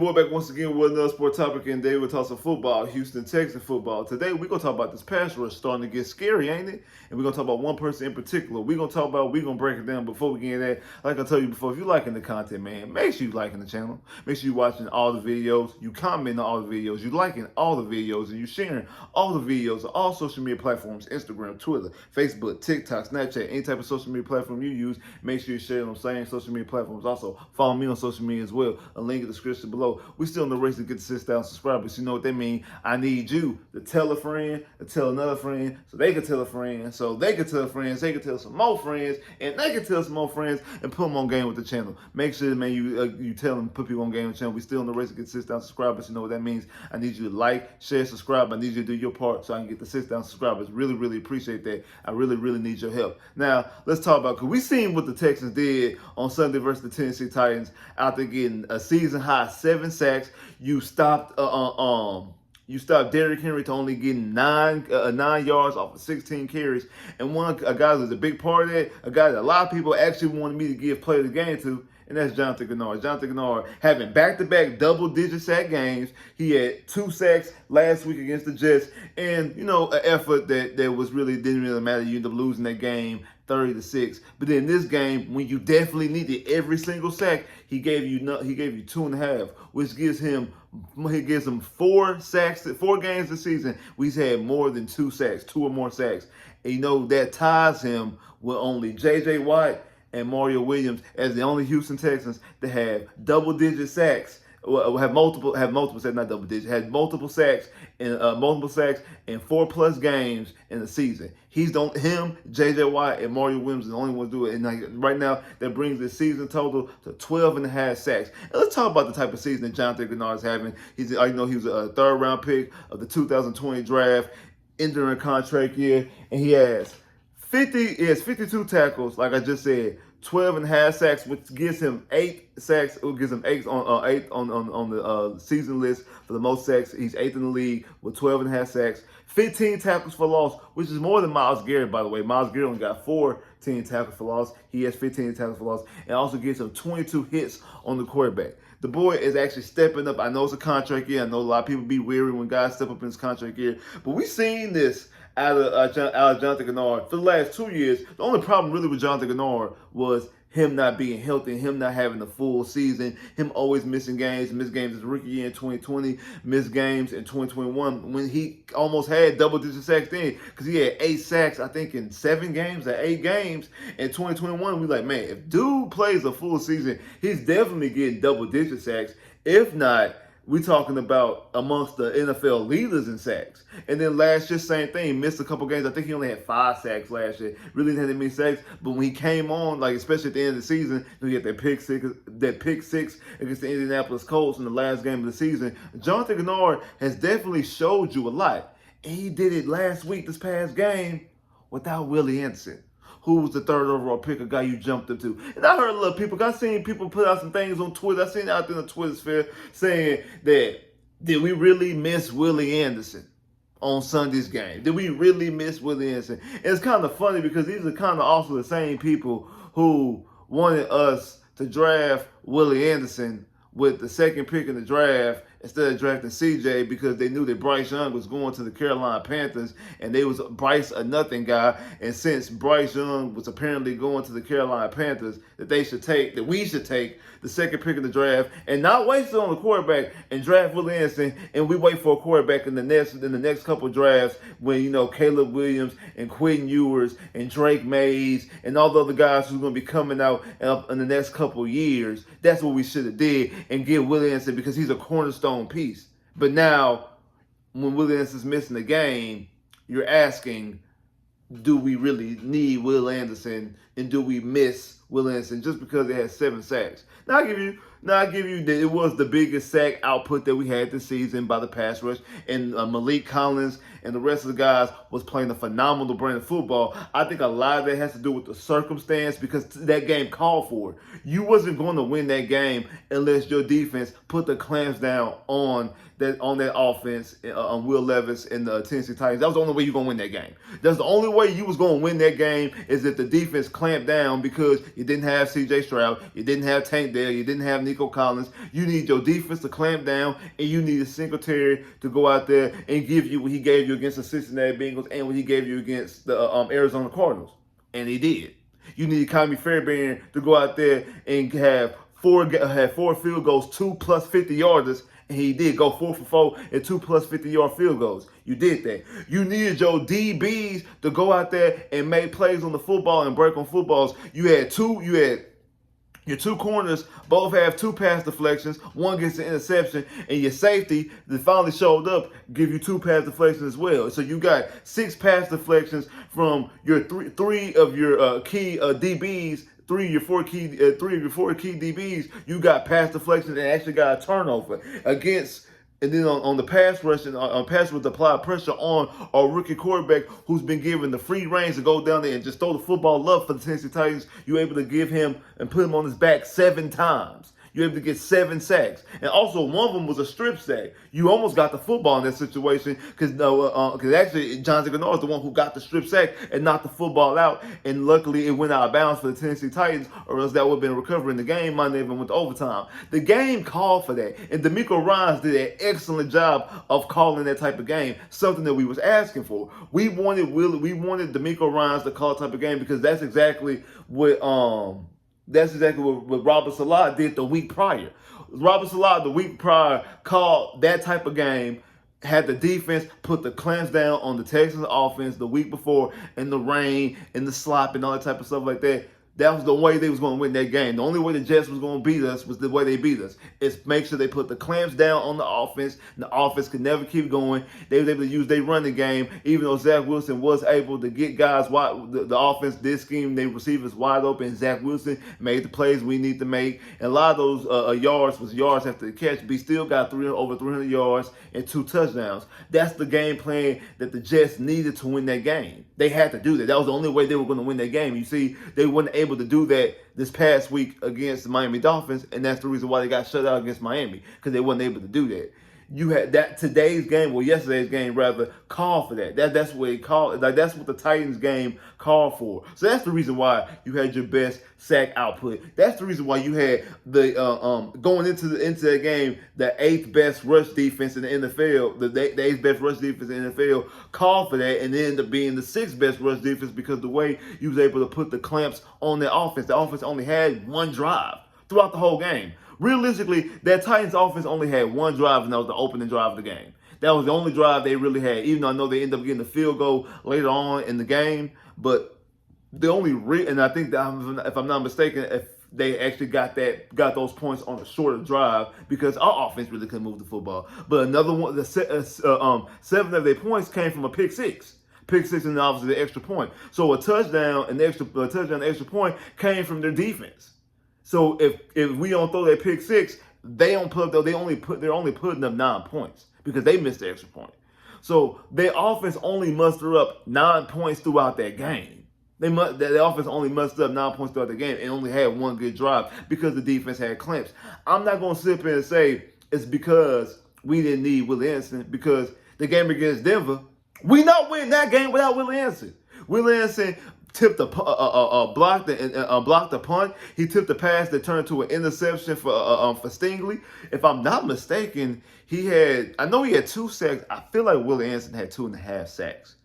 we're back once again with another sport topic, and today we'll talk some football, Houston Texans football. Today we're going to talk about this pass rush starting to get scary, ain't it? And we're going to talk about one person in particular. We're going to break it down. Before we get into that, like I told you before, if you're liking the content, man, make sure you're liking the channel. Make sure you're watching all the videos, you commenting on all the videos, you liking all the videos, and you sharing all the videos on all social media platforms, Instagram, Twitter, Facebook, TikTok, Snapchat, any type of social media platform you use. Make sure you share on the same social media platforms. Also, follow me on social media as well. A link in the description below. We still in the race to get to 6,000 subscribers. You know what that means? I need you to tell a friend, to tell another friend, so they can tell a friend, so they can tell friends, they can tell some more friends, and they can tell some more friends, and put them on game with the channel. Make sure, man, you tell them, put people on game with the channel. We still in the race to get to 6,000 subscribers. You know what that means? I need you to like, share, subscribe. I need you to do your part so I can get to 6,000 subscribers. Really, really appreciate that. I really, really need your help. Now, let's talk about, because we seen what the Texans did on Sunday versus the Tennessee Titans after getting a season high 7 sacks. You stopped Derrick Henry to only getting 9 yards off of 16 carries, and a guy who's a big part of that, a guy that a lot of people actually wanted me to give player of the game to, and that's Jonathan Greenard. Jonathan Greenard having back-to-back double-digit sack games. He had 2 sacks last week against the Jets, and an effort that didn't really matter. You ended up losing that game 30-6. But then this game, when you definitely needed every single sack, he gave you 2.5, which gives him 4 sacks, 4 games this season. We've had more than 2 sacks, 2 or more sacks. And that ties him with only J.J. Watt and Mario Williams as the only Houston Texans that have double-digit sacks. Have multiple sacks, not double digit. Had multiple sacks in 4+ games in the season. Him, J.J. Watt, and Mario Williams are the only ones do it. And right now, that brings the season total to 12.5 sacks. And let's talk about the type of season that Jonathan Greenard is having. He was a 3rd-round pick of the 2020 draft, entering a contract year, and he has 52 tackles, like I just said, 12.5 sacks, which gives him 8 sacks. It gives him 8 on the season list for the most sacks. He's 8th in the league with 12.5 sacks. 15 tackles for loss, which is more than Myles Garrett, by the way. Myles Garrett only got 14 tackles for loss. He has 15 tackles for loss, and also gives him 22 hits on the quarterback. The boy is actually stepping up. I know it's a contract year. I know a lot of people be weary when guys step up in this contract year, but we've seen this out of Jonathan Greenard for the last 2 years. The only problem really with Jonathan Greenard was him not being healthy, him not having a full season, him always missing games, missed games his rookie year in 2020, missed games in 2021 when he almost had double-digit sacks then, because he had 8 sacks, I think, in 7 games or 8 games. In 2021, we like, man, if dude plays a full season, he's definitely getting double-digit sacks. If not, we're talking about amongst the NFL leaders in sacks. And then last year, same thing. Missed a couple games. I think he only had 5 sacks last year. Really didn't have that many sacks. But when he came on, especially at the end of the season, he had that pick six against the Indianapolis Colts in the last game of the season. Jonathan Greenard has definitely showed you a lot. And he did it last week, this past game, without Willie Anderson, who was the 3rd overall pick, a guy you jumped up to. And I heard a lot of people, I seen people put out some things on Twitter. I seen out there in the Twitter sphere saying that, did we really miss Willie Anderson on Sunday's game? Did we really miss Willie Anderson? And it's kind of funny because these are kind of also the same people who wanted us to draft Willie Anderson with the 2nd pick in the draft instead of drafting CJ, because they knew that Bryce Young was going to the Carolina Panthers, and they was Bryce a nothing guy. And since Bryce Young was apparently going to the Carolina Panthers, that we should take the 2nd pick in the draft and not waste it on the quarterback and draft Willie Anderson, and we wait for a quarterback in the next couple of drafts when Caleb Williams and Quentin Ewers and Drake Mays and all the other guys who's going to be coming out in the next couple of years. That's what we should have did, and get Willie Anderson, because he's a cornerstone piece. But now, when Willie Anderson's missing the game, you're asking, do we really need Will Anderson, and do we miss Will Anderson just because they had 7 sacks? Now I give you that it was the biggest sack output that we had this season by the pass rush, and Malik Collins and the rest of the guys was playing a phenomenal brand of football. I think a lot of that has to do with the circumstance, because that game called for it. You wasn't going to win that game unless your defense put the clamps down on that offense, on Will Levis and the Tennessee Titans. That was the only way you're going to win that game. That's the only way you was going to win that game, is if the defense clamped down, because You didn't have C.J. Stroud. You didn't have Tank Dell. You didn't have Nico Collins. You need your defense to clamp down, and you need a Singletary to go out there and give you what he gave you against the Cincinnati Bengals and what he gave you against the Arizona Cardinals. And he did. You need Kyrie Fairbairn to go out there and have four field goals, 2 plus 50-yarders, and he did go 4 for 4 and 2 plus 50-yard field goals. You did that. You needed your DBs to go out there and make plays on the football and break on footballs. You had your two corners both have 2 pass deflections. One gets an interception, and your safety that finally showed up give you 2 pass deflections as well. So you got 6 pass deflections from your three of your key DBs. Three of your four key DBs, you got pass deflections and actually got a turnover against. And then on the pass rush and on pass with applied pressure on our rookie quarterback who's been given the free reins to go down there and just throw the football up for the Tennessee Titans, you're able to give him and put him on his back 7 times. You're able to get 7 sacks. And also, one of them was a strip sack. You almost got the football in that situation because actually Jonathan Greenard is the one who got the strip sack and knocked the football out. And luckily, it went out of bounds for the Tennessee Titans, or else that would have been recovering the game. Might not even went to overtime. The game called for that. And D'Amico Ryans did an excellent job of calling that type of game, something that we was asking for. We wanted D'Amico Ryans to call that type of game because that's exactly what Robert Saleh did the week prior. Robert Saleh the week prior called that type of game, had the defense put the clamps down on the Texans offense the week before in the rain, in the slop, and all that type of stuff like that. That was the way they was going to win that game. The only way the Jets was going to beat us was the way they beat us. It's make sure they put the clamps down on the offense, and the offense could never keep going. They was able to use their running game, even though Zach Wilson was able to get guys wide. The offense did scheme. They receivers wide open. Zach Wilson made the plays we need to make. And a lot of those yards was yards after the catch. But he still got over 300 yards and 2 touchdowns. That's the game plan that the Jets needed to win that game. They had to do that. That was the only way they were going to win that game. You see, they weren't able to do that this past week against the Miami Dolphins, and that's the reason why they got shut out against Miami, because they weren't able to do that. You had that yesterday's game rather, called for that. That's what it called. Like that's what the Titans game called for. So that's the reason why you had your best sack output. That's the reason why you had the going into that game, the 8th best rush defense in the NFL, the 8th best rush defense in the NFL called for that, and it ended up being the 6th best rush defense because the way you was able to put the clamps on the offense. The offense only had 1 drive throughout the whole game. Realistically, that Titans offense only had 1 drive, and that was the opening drive of the game. That was the only drive they really had, even though I know they ended up getting the field goal later on in the game. But the only and I think that, if I'm not mistaken, if they actually got those points on a shorter drive because our offense really couldn't move the football. But another one, 7 of their points came from a pick six. Pick six and obviously the extra point. So a touchdown and the extra point came from their defense. So if we don't throw that pick six, they're only putting up 9 points because they missed the extra point. So their offense only mustered up 9 points throughout that game. The offense only mustered up 9 points throughout the game and only had 1 good drive because the defense had clamps. I'm not going to sit here and say it's because we didn't need Willie Anderson, because the game against Denver, we not winning that game without Willie Anderson. Willie Anderson tipped blocked the punt. He tipped the pass that turned to an interception for Stingley. If I'm not mistaken, I know he had 2 sacks. I feel like Willie Anderson had 2.5 sacks.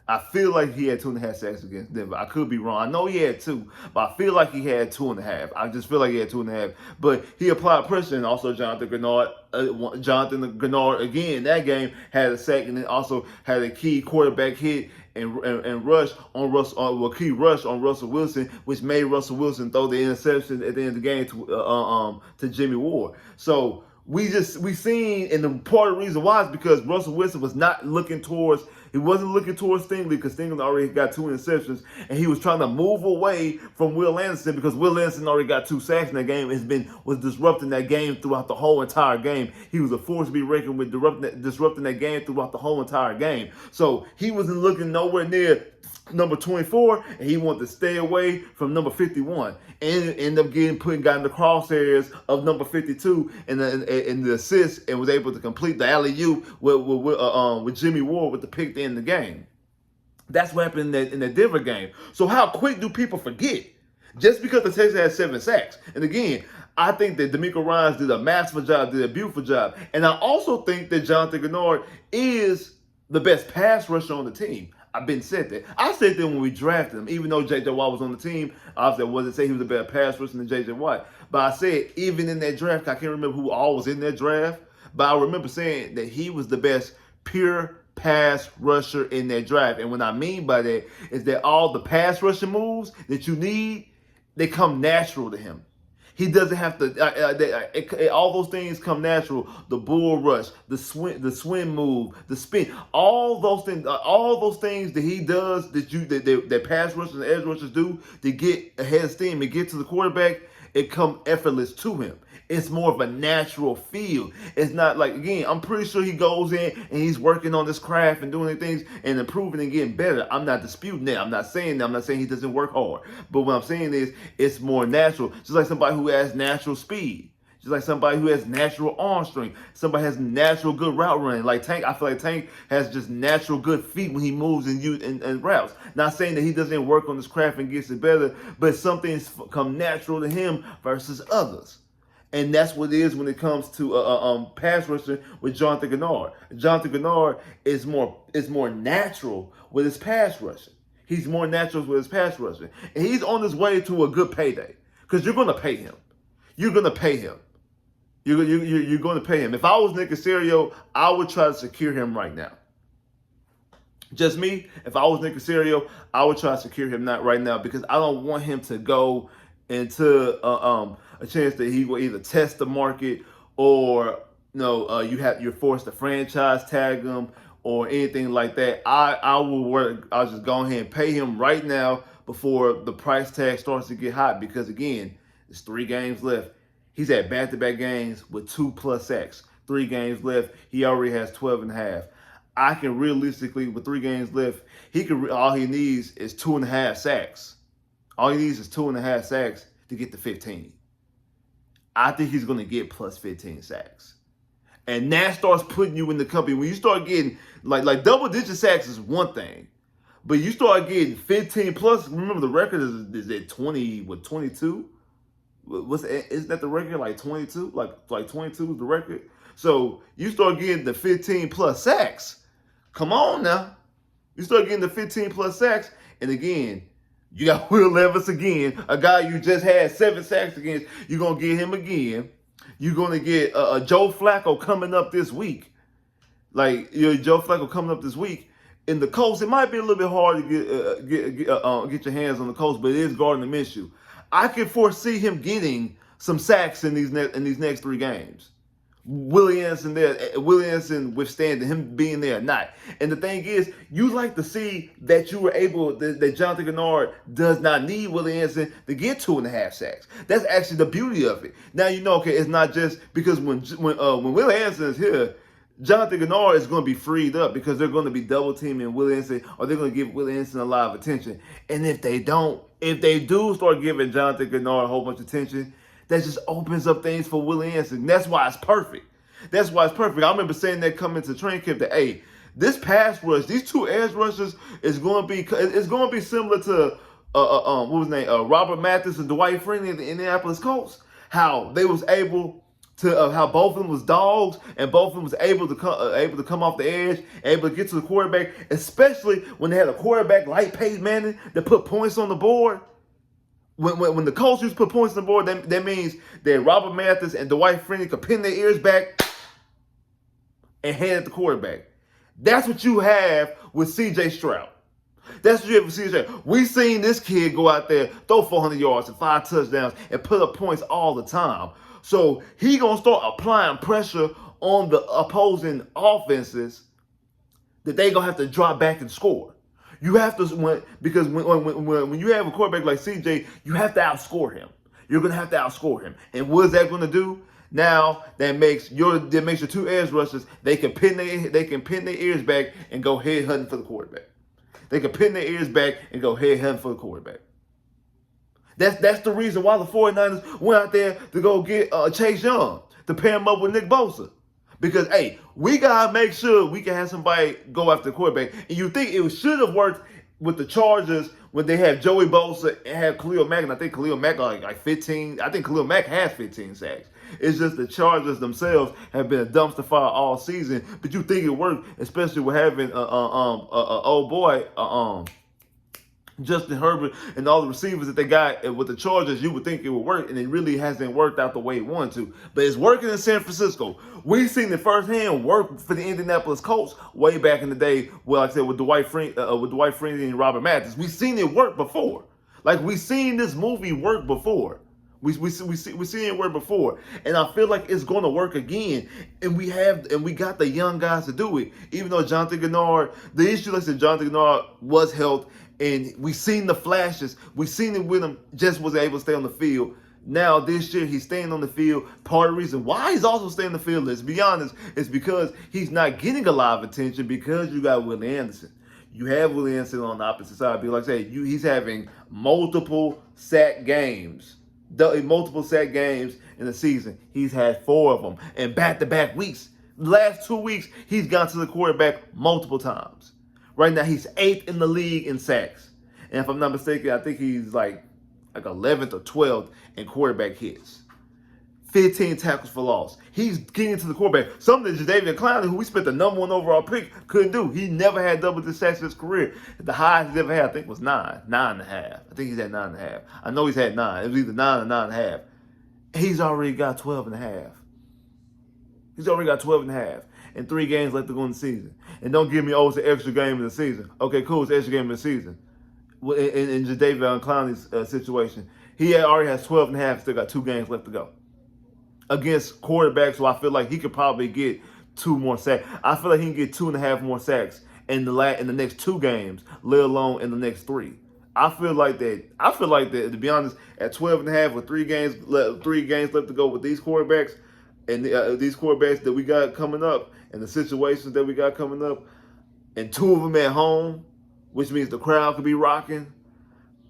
I feel like he had 2.5 sacks against Denver. I could be wrong. I know he had 2, but I feel like he had 2.5. I just feel like he had 2.5. But he applied pressure, and also Jonathan Greenard again, that game had a sack, and then also had a key quarterback hit and rush on Russell Wilson, which made Russell Wilson throw the interception at the end of the game to Jimmy Ward. So we seen, and the part of the reason why is because Russell Wilson was not looking towards. He wasn't looking towards Stingley because Stingley already got 2 interceptions, and he was trying to move away from Will Anderson because Will Anderson already got 2 sacks in that game. Was disrupting that game throughout the whole entire game. He was a force to be reckoned with, disrupting that game throughout the whole entire game. So he wasn't looking nowhere near number 24, and he wanted to stay away from number 51, and ended up got in the crosshairs of number 52 in the assist, and was able to complete the alley-oop with Jimmy Ward with the pick to end the game. That's what happened in the Denver game. So how quick do people forget just because the Texans had 7 sacks. And again, I think that D'Amico Ryans did a masterful job, did a beautiful job. And I also think that Jonathan Greenard is the best pass rusher on the team. I've been said that. I said that when we drafted him, even though J.J. Watt was on the team, obviously I wasn't saying he was a better pass rusher than J.J. Watt. But I said, even in that draft, I can't remember who all was in that draft, but I remember saying that he was the best pure pass rusher in that draft. And what I mean by that is that all the pass rushing moves that you need, they come natural to him. He doesn't have to. All those things come natural. The bull rush, the swim move, the spin. All those things that he does that pass rushers and edge rushers do to get ahead of steam and get to the quarterback, it come effortless to him. It's more of a natural feel. It's not like, again, I'm pretty sure he goes in and he's working on this craft and doing things and improving and getting better. I'm not disputing that. I'm not saying that. I'm not saying he doesn't work hard. But what I'm saying is it's more natural. Just like somebody who has natural speed. Just like somebody who has natural arm strength. Somebody has natural good route running. Like Tank, I feel like Tank has just natural good feet when he moves and routes. Not saying that he doesn't work on this craft and gets it better, but some things come natural to him versus others. And that's what it is when it comes to pass rushing with Jonathan Greenard. Jonathan Greenard is more natural with his pass rushing. He's more natural with his pass rushing. And he's on his way to a good payday. Because you're going to pay him. You're going to pay him. You're going to pay him. If I was Nick Caserio, I would try to secure him right now. Just me, if I was Nick Caserio, I would try to secure him right now because I don't want him to go into a chance that he will either test the market or you're forced to franchise tag him or anything like that. I'll just go ahead and pay him right now before the price tag starts to get hot because again, there's 3 games left. He's at back-to-back games with 2+ sacks. 3 games left. He already has 12.5. I can realistically, with 3 games left, all he needs is 2.5 sacks. All he needs is 2.5 sacks to get to 15. I think he's going to get plus 15 sacks. And that starts putting you in the company. When you start getting, like double-digit sacks is one thing. But you start getting 15 plus, remember the record is at 22? Isn't that the record? Like 22? Like 22 is the record? So you start getting the 15 plus sacks. Come on now. You start getting the 15 plus sacks. And again, you got Will Levis again, a guy you just had 7 sacks against. You're going to get him again. You're going to get Joe Flacco coming up this week. Joe Flacco coming up this week. In the Colts, it might be a little bit hard to get your hands on the Colts, but it is Gardner Minshew. I can foresee him getting some sacks in these next 3 games. Willie Anderson withstanding him being there or not. And the thing is, you like to see that you were able, that Jonathan Greenard does not need Willie Anderson to get 2.5 sacks. That's actually the beauty of it. Now okay, it's not just because when Willie Anderson is here, Jonathan Greenard is going to be freed up because they're going to be double teaming Willie Anderson or they're going to give Willie Anderson a lot of attention. And if they do start giving Jonathan Greenard a whole bunch of attention, that just opens up things for Willie Anderson. That's why it's perfect. I remember saying that coming to training camp that, hey, this pass rush, these 2 edge rushers is going to be similar to what was his name, Robert Mathis and Dwight Freeney in the Indianapolis Colts. How they was able to how both of them was dogs and both of them was able to come off the edge, able to get to the quarterback, especially when they had a quarterback like Peyton Manning that put points on the board. When the Colts used to put points on the board, that means that Robert Mathis and Dwight Freeney could pin their ears back and hand at the quarterback. That's what you have with C.J. Stroud. That's what you have with C.J. Stroud. We've seen this kid go out there, throw 400 yards and 5 touchdowns and put up points all the time. So he going to start applying pressure on the opposing offenses that they going to have to drop back and score. You have to, because when you have a quarterback like CJ, you have to outscore him. You're going to have to outscore him. And what is that going to do? Now that makes your 2 edge rushers, they can pin their ears back and go head hunting for the quarterback. They can pin their ears back and go head hunting for the quarterback. That's the reason why the 49ers went out there to go get Chase Young to pair him up with Nick Bosa. Because, hey, we got to make sure we can have somebody go after the quarterback. And you think it should have worked with the Chargers when they have Joey Bosa and have Khalil Mack, and I think Khalil Mack like 15. I think Khalil Mack has 15 sacks. It's just the Chargers themselves have been a dumpster fire all season. But you think it worked, especially with having old boy Justin Herbert and all the receivers that they got with the Chargers. You would think it would work, and it really hasn't worked out the way it wanted to. But it's working in San Francisco. We've seen it firsthand work for the Indianapolis Colts way back in the day. Well, like I said, with Dwight Freeney and Robert Mathis, we've seen it work before. Like we've seen this movie work before. We seen it work before, and I feel like it's going to work again. And we got the young guys to do it. Even though Jonathan Greenard, the issue, like I said, Jonathan Greenard was health, and we seen the flashes. We seen it with him, just wasn't able to stay on the field. Now this year he's staying on the field. Part of the reason why he's also staying on the field, let's be honest, is because he's not getting a lot of attention because you got Willie Anderson. You have Willie Anderson on the opposite side. But like I said, he's having multiple sack games. Multiple sack games in the season. He's had 4 of them in back-to-back weeks. The last 2 weeks, he's gone to the quarterback multiple times. Right now, he's 8th in the league in sacks. And if I'm not mistaken, I think he's like 11th or 12th in quarterback hits. 15 tackles for loss. He's getting to the quarterback. Something that Jadeveon Clowney, who we spent the number 1 overall pick, couldn't do. He never had double-digit sacks in his career. The highest he's ever had, I think, was 9.5. I think he's at 9.5. I know he's had 9. It was either 9 or 9.5. He's already got 12.5. He's already got 12.5. And 3 games left to go in the season. And don't give me, it's an extra game in the season. Okay, cool, it's an extra game in the season. In Jadeveon Clowney's situation, he already has 12.5, still got 2 games left to go. Against quarterbacks, so I feel like he could probably get 2 more sacks. I feel like he can get 2.5 more sacks in the next 2 games, let alone in the next 3. I feel like that, to be honest, at 12.5 with 3 games left to go with these quarterbacks and these quarterbacks that we got coming up and the situations that we got coming up, and 2 of them at home, which means the crowd could be rocking.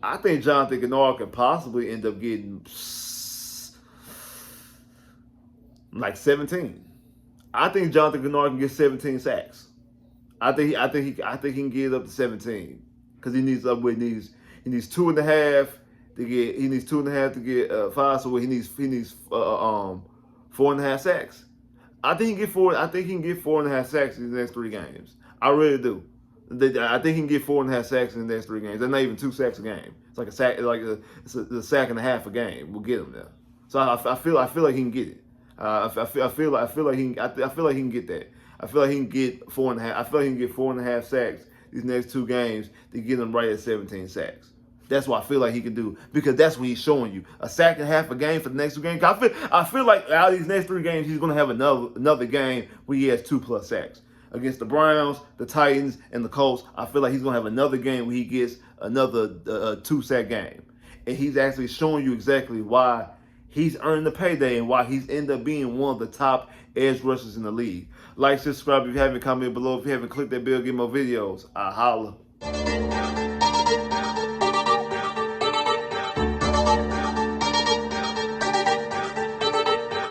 I think Jonathan Greenard could possibly end up getting like 17. I think Jonathan Greenard can get 17 sacks. I think he can get up to 17 because he needs 2.5 to get. He needs 2.5 to get 5. So he needs 4.5 sacks. I think he can get 4. I think he can get 4.5 sacks in the next 3 games. I really do. I think he can get 4.5 sacks in the next 3 games. They're not even 2 sacks a game. It's like a sack, it's a sack and a half a game. We'll get him there. So I feel like he can get it. I feel like he can get that. I feel like he can get 4.5. I feel like he can get 4.5 sacks these next 2 games to get him right at 17 sacks. That's what I feel like he can do because that's what he's showing you. A sack and a half a game for the next 2 games. I feel like out of these next 3 games, he's going to have another game where he has 2+ sacks. Against the Browns, the Titans, and the Colts, I feel like he's going to have another game where he gets another 2-sack game. And he's actually showing you exactly why he's earned the payday and why he's ended up being one of the top edge rushers in the league. Like, subscribe if you haven't, comment below. If you haven't, click that bell, get more videos. I holla.